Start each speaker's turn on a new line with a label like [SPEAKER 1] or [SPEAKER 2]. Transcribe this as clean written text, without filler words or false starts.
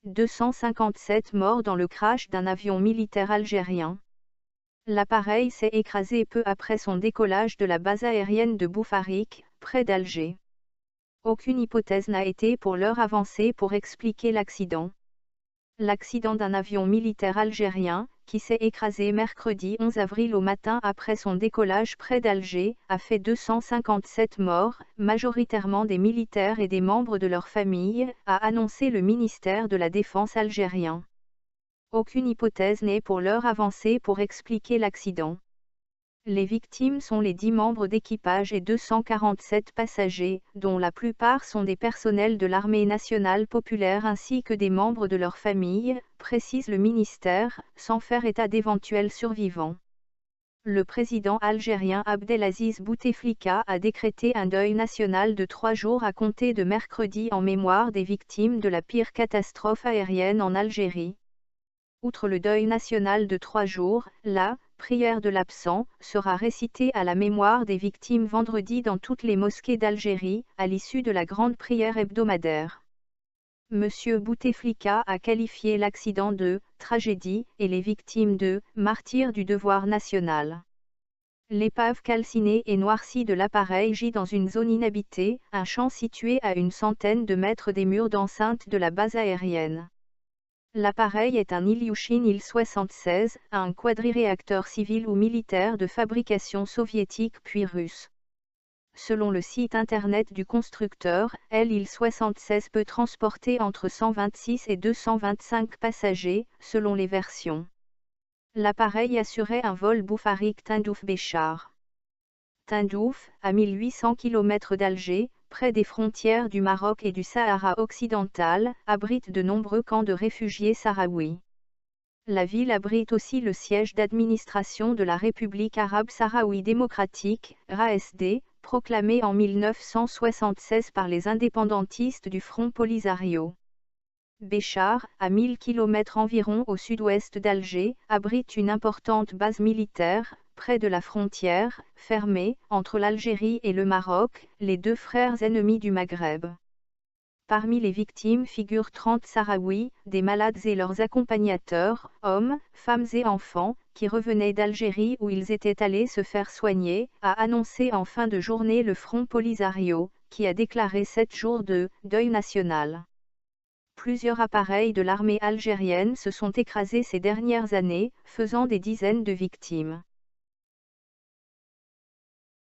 [SPEAKER 1] 257 morts dans le crash d'un avion militaire algérien. L'appareil s'est écrasé peu après son décollage de la base aérienne de Boufarik, près d'Alger. Aucune hypothèse n'a été pour l'heure avancée pour expliquer l'accident. L'accident d'un avion militaire algérien, qui s'est écrasé mercredi 11 avril au matin après son décollage près d'Alger, a fait 257 morts, majoritairement des militaires et des membres de leur famille, a annoncé le ministère de la Défense algérien. Aucune hypothèse n'est pour l'heure avancée pour expliquer l'accident. Les victimes sont les 10 membres d'équipage et 247 passagers, dont la plupart sont des personnels de l'armée nationale populaire ainsi que des membres de leur famille, précise le ministère, sans faire état d'éventuels survivants. Le président algérien Abdelaziz Bouteflika a décrété un deuil national de 3 jours à compter de mercredi en mémoire des victimes de la pire catastrophe aérienne en Algérie. Outre le deuil national de 3 jours, la prière de l'absent sera récitée à la mémoire des victimes vendredi dans toutes les mosquées d'Algérie, à l'issue de la grande prière hebdomadaire. Monsieur Bouteflika a qualifié l'accident de « tragédie » et les victimes de « martyrs du devoir national ». L'épave calcinée et noircie de l'appareil gît dans une zone inhabitée, un champ situé à une centaine de mètres des murs d'enceinte de la base aérienne. L'appareil est un Ilyushin Il-76, un quadriréacteur civil ou militaire de fabrication soviétique puis russe. Selon le site internet du constructeur, l'Il-76 peut transporter entre 126 et 225 passagers, selon les versions. L'appareil assurait un vol Boufarik-Tindouf-Béchar. Tindouf, à 1800 km d'Alger, près des frontières du Maroc et du Sahara occidental, abrite de nombreux camps de réfugiés sahraouis. La ville abrite aussi le siège d'administration de la République arabe sahraoui démocratique, RASD, proclamé en 1976 par les indépendantistes du Front Polisario. Béchar, à 1000 km environ au sud-ouest d'Alger, abrite une importante base militaire, près de la frontière, fermée, entre l'Algérie et le Maroc, les deux frères ennemis du Maghreb. Parmi les victimes figurent 30 Sahraouis, des malades et leurs accompagnateurs, hommes, femmes et enfants, qui revenaient d'Algérie où ils étaient allés se faire soigner, a annoncé en fin de journée le Front Polisario, qui a déclaré 7 jours de « deuil national ». Plusieurs appareils de l'armée algérienne se sont écrasés ces dernières années, faisant des dizaines de victimes.